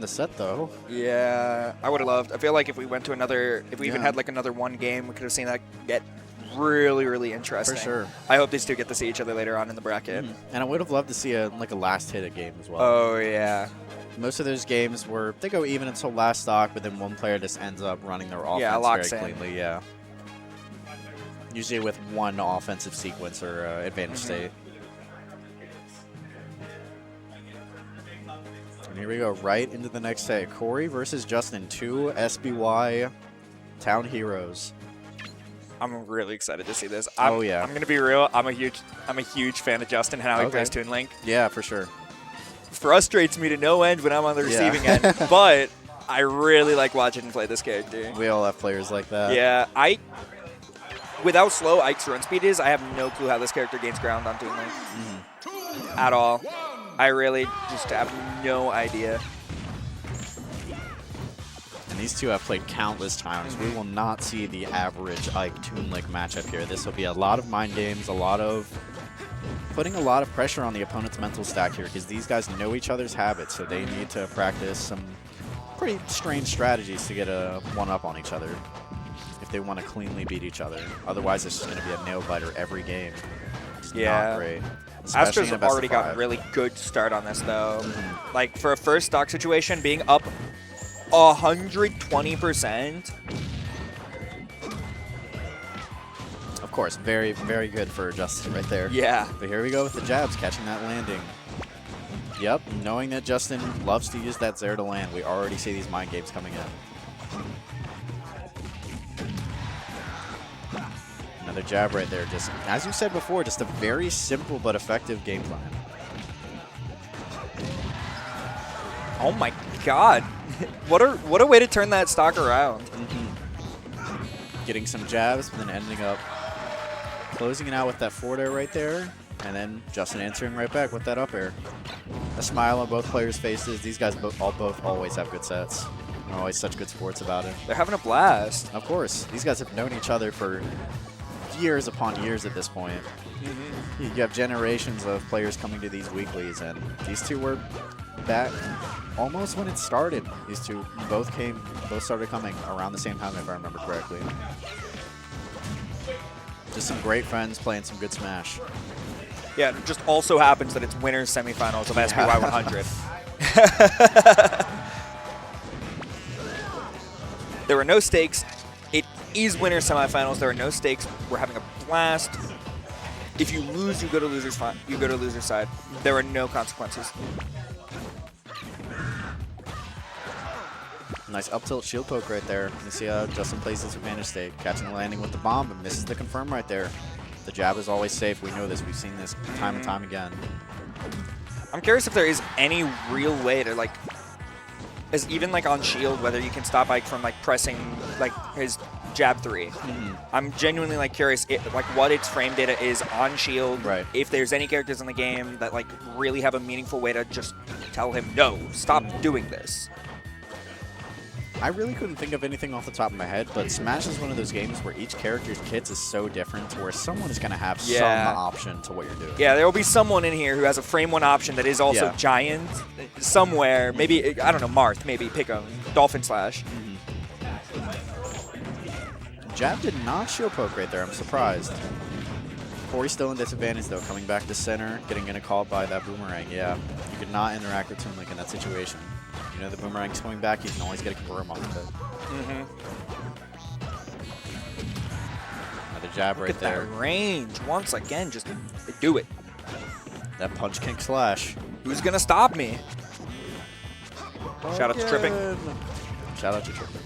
in the set, though. Yeah, I would have loved. I feel like if we went to another, if we even had like another one game, we could have seen that get really, really interesting. For sure. I hope these two get to see each other later on in the bracket. And I would have loved to see a last hit game as well. Oh, yeah. Most of those games where they go even until last stock, but then one player just ends up running their offense very cleanly. Yeah. Usually with one offensive sequence or advantage state. And here we go, right into the next set. Corey versus Justin, 2 SBY Town Heroes. I'm really excited to see this. Oh yeah. I'm gonna be real. I'm a huge fan of Justin and how he plays Toon Link. Yeah, for sure. Frustrates me to no end when I'm on the receiving end, but I really like watching him play this character. We all have players like that. Yeah, without slow Ike's run speed is, I have no clue how this character gains ground on Toon Link at all. I really just have no idea. And these two have played countless times. We will not see the average Ike Toon Link matchup here. This will be a lot of mind games, putting a lot of pressure on the opponent's mental stack here because these guys know each other's habits, so they need to practice some pretty strange strategies to get a one-up on each other if they want to cleanly beat each other. Otherwise, it's just going to be a nail-biter every game. It's not great. Astra's already got a really good start on this, though. Like, for a first stock situation, being up 120%. Of course, very, very good for Justin right there. Yeah. But here we go with the jabs, catching that landing. Yep, knowing that Justin loves to use that Zero to land, we already see these mind games coming in. Another jab right there. Just, as you said before, just a very simple but effective game plan. Oh my god. What a way to turn that stock around. Getting some jabs, but then ending up closing it out with that forward air right there. And then Justin answering right back with that up air. A smile on both players' faces. These guys both always have good sets. They're always such good sports about it. They're having a blast. Of course. These guys have known each other for years upon years at this point. You have generations of players coming to these weeklies, and these two were back almost when it started. These two both started coming around the same time, if I remember correctly. Just some great friends playing some good Smash. Yeah, it just also happens that it's winners semifinals of SBY100. There were no stakes. It is winners semifinals. There are no stakes. We're having a blast. If you lose, you go to loser's side. There are no consequences. Nice up tilt shield poke right there. You see how Justin plays this advantage state, catching the landing with the bomb, but misses the confirm right there. The jab is always safe. We know this. We've seen this time and time again. I'm curious if there is any real way to, like, is even like on shield, whether you can stop Ike from like pressing like his jab 3. I'm genuinely like curious like what its frame data is on shield. Right. If there's any characters in the game that like really have a meaningful way to just tell him, no, stop doing this. I really couldn't think of anything off the top of my head, but Smash is one of those games where each character's kits is so different to where someone is going to have some option to what you're doing. Yeah, there will be someone in here who has a frame 1 option that is also giant somewhere. Maybe, I don't know, Marth, maybe pick a Dolphin Slash. Jab did not shield poke right there. I'm surprised. Corey's still in disadvantage, though, coming back to center, getting called by that boomerang. Yeah, you could not interact with Toon Link in that situation. You know the boomerang's coming back, you can always get a confirm off of it. Another jab right there. That range, once again, just do it. That punch kick slash. Who's going to stop me? Shout out to Tripping. Shout out to Tripping.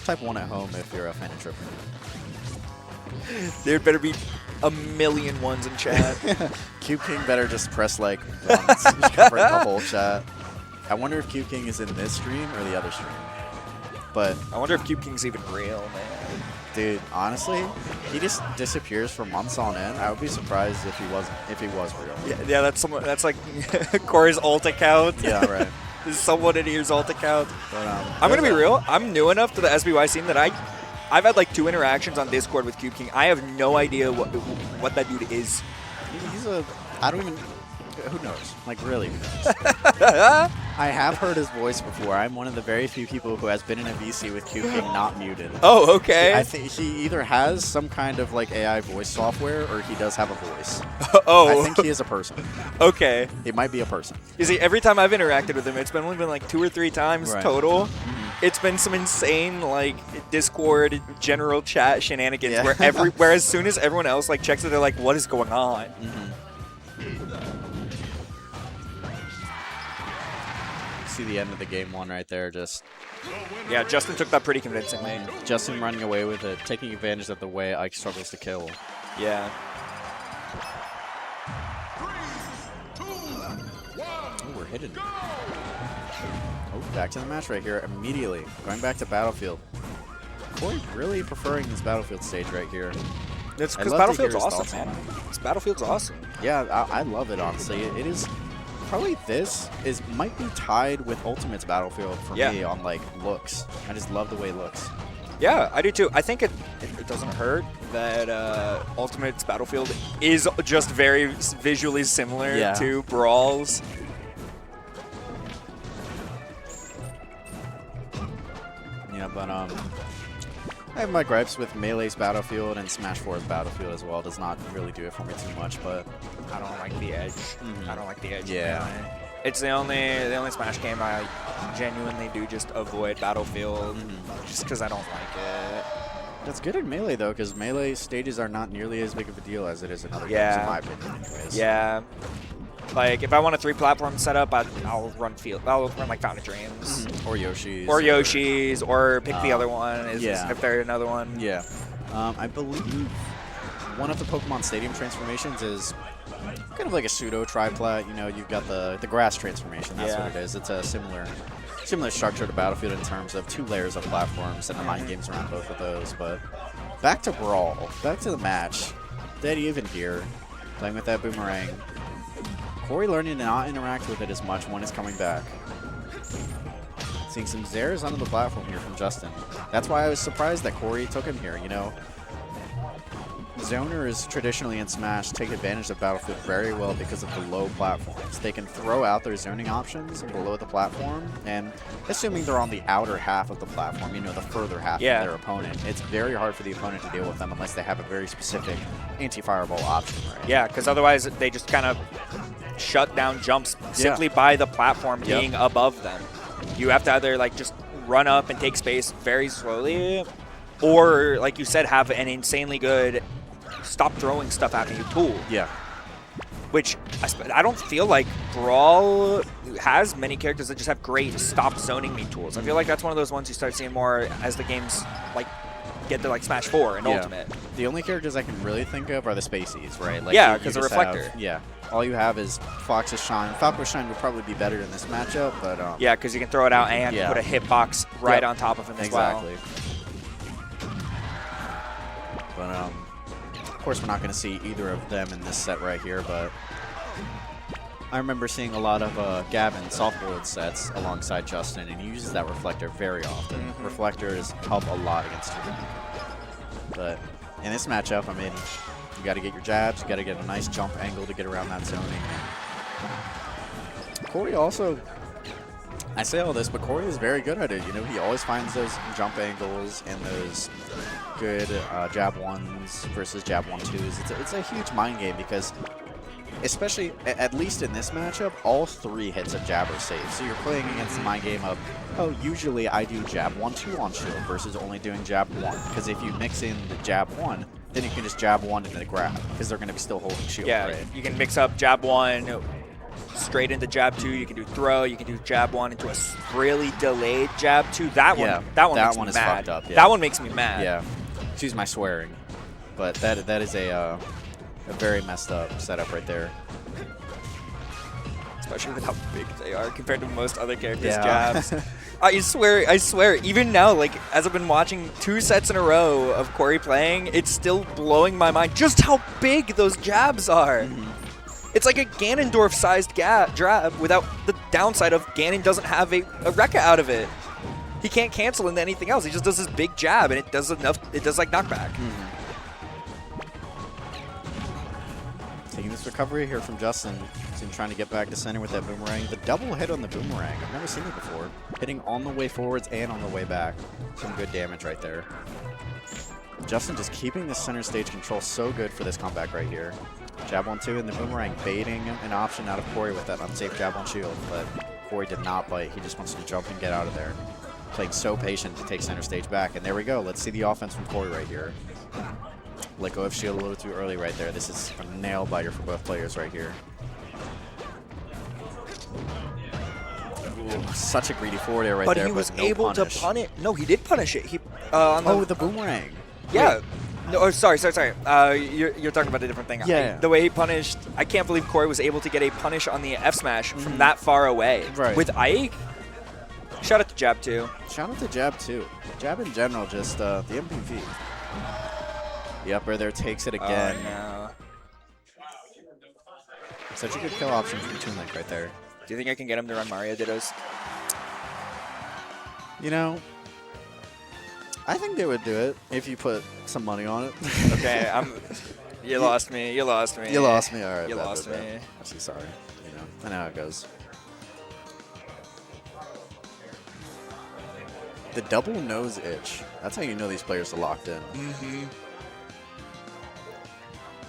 Type 1 at home if you're a fan of Tripping. There better be a million ones in chat. Cube King better just press like once to cover the whole chat. I wonder if Cube King is in this stream or the other stream. But I wonder if Cube King's even real, man. Dude, honestly, he just disappears for months on end. I would be surprised if he was real. Yeah, that's like Corey's alt account. Yeah, right. There's someone in here's alt account. But, I'm gonna be real. I'm new enough to the SBY scene that I've had like 2 interactions on Discord with Cube King. I have no idea what that dude is. He's a, I don't even, who knows? Like, really, who knows? I have heard his voice before. I'm one of the very few people who has been in a VC with Q King not muted. Oh, okay. I think he either has some kind of like AI voice software or he does have a voice. Oh. I think he is a person. Okay. He might be a person. You see, every time I've interacted with him, it's only been like 2 or 3 times total. It's been some insane like Discord general chat shenanigans where as soon as everyone else like checks it, they're like, "What is going on?" See the end of the game 1 right there. Just Justin took that pretty convincingly. Justin running away with it, taking advantage of the way Ike struggles to kill. Yeah. Oh, we're hidden. Oh, back to the match right here immediately. Going back to Battlefield. Corey really preferring this Battlefield stage right here. It's because Battlefield's awesome, man. This Battlefield's awesome. Yeah, I love it, honestly. It is probably might be tied with Ultimate's Battlefield for me on like looks. I just love the way it looks. Yeah, I do too. I think it doesn't hurt that Ultimate's Battlefield is just very visually similar to Brawl's. Yeah, but I have my gripes with Melee's Battlefield and Smash 4's Battlefield as well. Does not really do it for me too much, but I don't like the edge. I don't like the edge. Yeah. It's the only Smash game I genuinely do just avoid Battlefield just because I don't like it. That's good in Melee, though, because Melee stages are not nearly as big of a deal as it is in other games, in my opinion, anyways. Yeah. Like, if I want a 3-platform setup, I'll run like Fountain of Dreams. Or Yoshi's. Or Yoshi's, or pick the other one if there's another one. Yeah. I believe one of the Pokemon Stadium transformations is kind of like a pseudo triplat. You know, you've got the grass transformation. That's what it is. It's a similar structure to Battlefield in terms of 2 layers of platforms and the mind games around both of those. But back to Brawl. Back to the match. Dead even here. Playing with that boomerang. Corey learning to not interact with it as much when it's coming back. Seeing some Zares onto the platform here from Justin. That's why I was surprised that Corey took him here. You know, zoners traditionally in Smash take advantage of Battlefield very well because of the low platforms. They can throw out their zoning options below the platform, and assuming they're on the outer half of the platform, you know, the further half of their opponent, it's very hard for the opponent to deal with them unless they have a very specific anti-fireball option, right? Yeah, because otherwise they just kind of shut down jumps simply by the platform being above them. You have to either like just run up and take space very slowly, or like you said, have an insanely good stop throwing stuff at me tool. Yeah. Which I don't feel like Brawl has many characters that just have great stop zoning me tools. I feel like that's one of those ones you start seeing more as the games like get to like Smash 4 and Ultimate. The only characters I can really think of are the Spaceys, right? Like because the Reflector. All you have is Fox's Shine. Falco's Shine would probably be better in this matchup, but yeah, because you can throw it out and put a hitbox right on top of him as well. But of course, we're not going to see either of them in this set right here, but I remember seeing a lot of Gavin soft-boiled sets alongside Justin, and he uses that Reflector very often. Reflectors help a lot against Toon. But in this matchup, I mean, you got to get your jabs, you got to get a nice jump angle to get around that zoning. Corey also, I say all this, but Corey is very good at it. You know, he always finds those jump angles and those good jab 1s versus jab 1-2s. It's a huge mind game because, especially, at least in this matchup, all 3 hits of jab are safe. So you're playing against the mind game of, oh, usually I do jab 1-2 on shield versus only doing jab 1. Because if you mix in the jab 1, then you can just jab 1 into the grab because they're going to be still holding shield. Yeah, right? You can mix up jab 1 straight into jab 2. You can do throw. You can do jab 1 into a really delayed jab 2. That one makes me mad. Fucked up. Yeah. That one makes me mad. Yeah, excuse my swearing, but that is a very messed up setup right there. Especially with how big they are compared to most other characters' jabs. I swear, even now, like, as I've been watching 2 sets in a row of Corey playing, it's still blowing my mind just how big those jabs are. It's like a Ganondorf-sized jab without the downside of Ganon doesn't have a Rekka out of it. He can't cancel into anything else. He just does this big jab, and it does enough. It does like knockback. Taking this Nice recovery here from Justin. He's trying to get back to center with that boomerang. The double hit on the boomerang. I've never seen it before. Hitting on the way forwards and on the way back. Some good damage right there. Justin just keeping the center stage control so good for this comeback right here. Jab 1-2 and the boomerang baiting an option out of Corey with that unsafe jab on shield, but Corey did not bite. He just wants to jump and get out of there. Playing so patient to take center stage back. And there we go. Let's see the offense from Corey right here. Let go of shield a little too early right there. This is a nail biter for both players right here. Ooh, such a greedy forward air right there. But he was able to punish. No, he did punish it. He with the boomerang. Yeah. No, oh, sorry. You're talking about a different thing. Yeah. The way he punished, I can't believe Corey was able to get a punish on the F smash from that far away. Right. With Ike. Shout out to Jab 2. Shout out to Jab 2. Jab in general, just the MVP. The up air there takes it again. Oh, no. Such a good kill option from Toon right there. Do you think I can get him to run Mario Dittos? You know, I think they would do it if you put some money on it. Okay, you lost me. You lost me. You lost me. All right. You lost me. Actually, sorry. You know, I know how it goes. The double nose itch. That's how you know these players are locked in.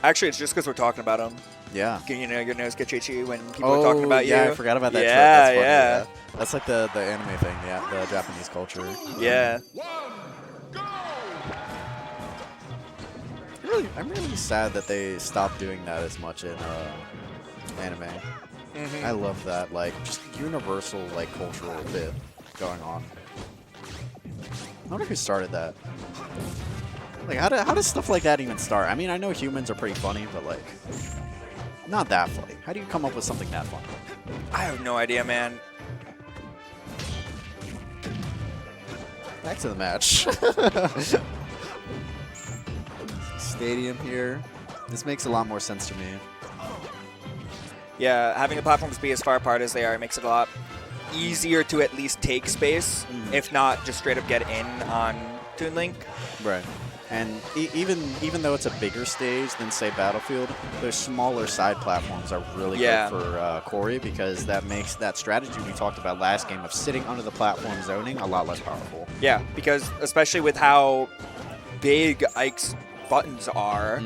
Actually, it's just because we're talking about them. Yeah. You know, your nose gets itchy when people are talking about you. Yeah, I forgot about that trick. Yeah, That's funny, yeah. That's like the anime thing, the Japanese culture. Yeah. I'm really sad that they stopped doing that as much in anime. I love that, like, just universal, like, cultural bit going on. I wonder who started that. Like, how does stuff like that even start? I mean, I know humans are pretty funny, but, like, not that funny. How do you come up with something that funny? I have no idea, man. Back to the match. Stadium here. This makes a lot more sense to me. Yeah, having the platforms be as far apart as they are makes it a lot easier to at least take space, if not just straight up get in on Toon Link. Right. And even though it's a bigger stage than, say, Battlefield, those smaller side platforms are really good for Corey, because that makes that strategy we talked about last game of sitting under the platform zoning a lot less powerful. Yeah, because especially with how big Ike's buttons are,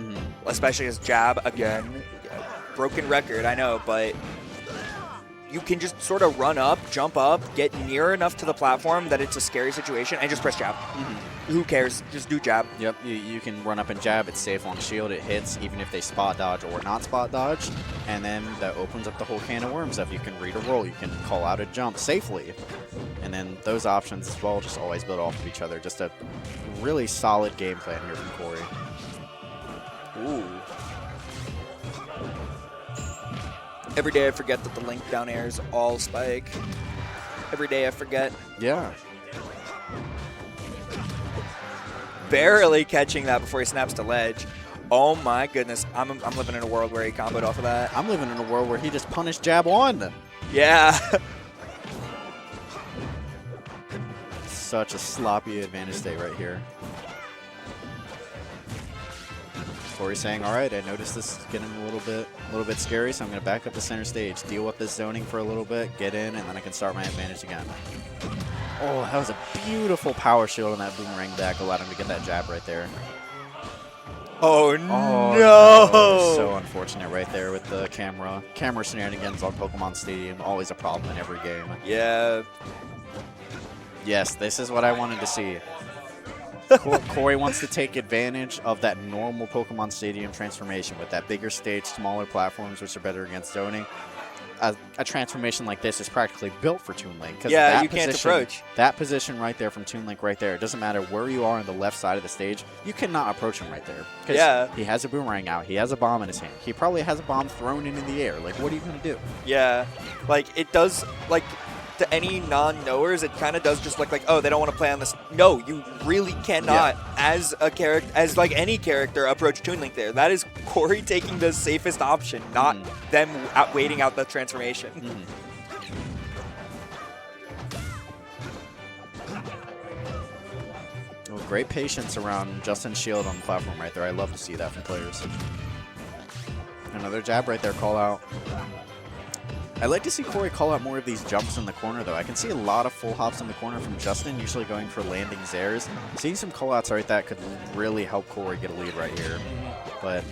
especially his jab, again, broken record, I know, but you can just sort of run up, jump up, get near enough to the platform that it's a scary situation, and just press jab. Who cares? Just do jab. Yep, you can run up and jab. It's safe on shield. It hits even if they spot dodge or not spot dodge. And then that opens up the whole can of worms of you can read a roll. You can call out a jump safely. And then those options as well just always build off of each other. Just a really solid game plan here from Corey. Ooh. Every day I forget that the link down air is all spike. Every day I forget. Yeah. Barely catching that before he snaps to ledge. Oh my goodness. I'm living in a world where he comboed off of that. I'm living in a world where he just punished jab on. Yeah. Such a sloppy advantage state right here. Corey saying, all right, I noticed this is getting a little bit scary, so I'm going to back up the center stage, deal with this zoning for a little bit, get in, and then I can start my advantage again. Oh, that was a beautiful power shield on that boomerang back, allowed him to get that jab right there. Oh, no! So unfortunate right there with the camera. Camera shenanigans on Pokemon Stadium, always a problem in every game. Yeah. Yes, this is what I wanted to see. Corey wants to take advantage of that normal Pokemon Stadium transformation with that bigger stage, smaller platforms, which are better against zoning. A transformation like this is practically built for Toon Link. Yeah, you can't approach. That position right there from Toon Link right there, it doesn't matter where you are on the left side of the stage, you cannot approach him right there. Yeah. He has a boomerang out. He has a bomb in his hand. He probably has a bomb thrown into the air. Like, what are you going to do? Yeah. Like, it does, like, to any non-knowers, it kind of does just look like, oh, they don't want to play on this. No, you really cannot, as a character, as like any character, approach Toon Link there. That is Corey taking the safest option, not them waiting out the transformation. Well, great patience around Justin's shield on the platform right there. I love to see that from players. Another jab right there, call out. I'd like to see Corey call out more of these jumps in the corner, though. I can see a lot of full hops in the corner from Justin, usually going for landing zairs. Seeing some call outs right that could really help Corey get a lead right here. But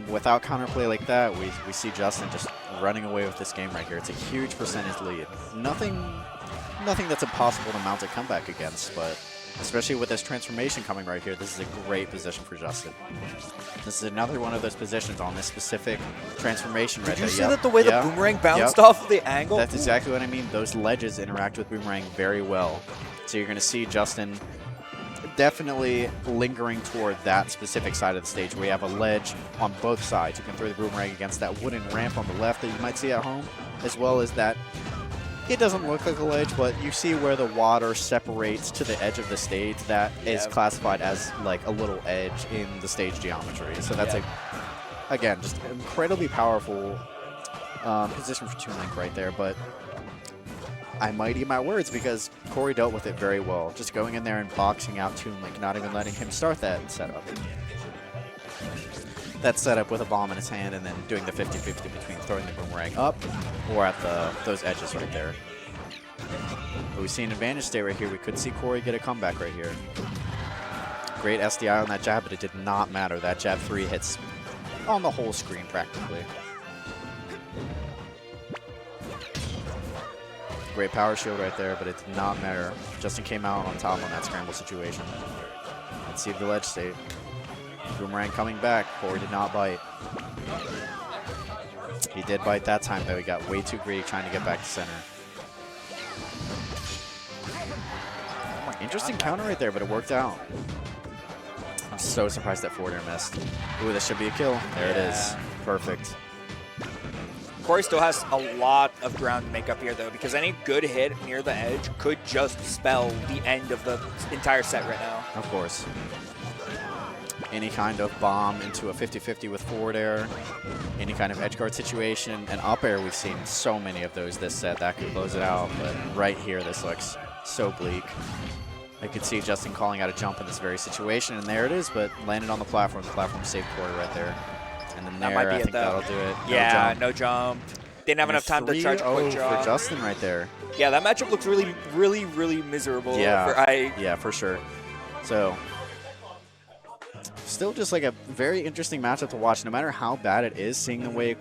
without counterplay like that, we see Justin just running away with this game right here. It's a huge percentage lead. Nothing that's impossible to mount a comeback against, but especially with this transformation coming right here, this is a great position for Justin. This is another one of those positions on this specific transformation right there. Did you see that the way the boomerang bounced off the angle? That's exactly what I mean. Those ledges interact with boomerang very well. So you're going to see Justin definitely lingering toward that specific side of the stage where you have a ledge on both sides. You can throw the boomerang against that wooden ramp on the left that you might see at home, as well as that. It doesn't look like a ledge, but you see where the water separates to the edge of the stage. That is classified as like a little edge in the stage geometry. So that's again, just incredibly powerful position for Toon right there. But I might eat my words because Corey dealt with it very well. Just going in there and boxing out Toon, not even letting him start that setup. That setup with a bomb in his hand and then doing the 50-50 between throwing the boomerang up or at those edges right there. But we see an advantage state right here. We could see Corey get a comeback right here. Great SDI on that jab, but it did not matter. That jab 3 hits on the whole screen practically. Great power shield right there, but it did not matter. Justin came out on top on that scramble situation. Let's see the ledge state. Boomerang coming back. Corey did not bite. He did bite that time, though. He got way too greedy trying to get back to center. Interesting counter right there, but it worked out. I'm so surprised that forward air missed. Ooh, this should be a kill. There it is. Perfect. Corey still has a lot of ground to make up here, though, because any good hit near the edge could just spell the end of the entire set right now. Of course. Any kind of bomb into a 50-50 with forward air, any kind of edge guard situation, and up air, we've seen so many of those this set that could close it out, but right here, this looks so bleak. I could see Justin calling out a jump in this very situation, and there it is, but landed on the platform. The platform saved Corey right there. And then that might be I think that'll do it. Yeah, no jump. Didn't have enough time to charge a quick draw. For Justin right there. Yeah, that matchup looks really, really, really miserable. Yeah, for sure. So still just like a very interesting matchup to watch. No matter how bad it is, seeing the way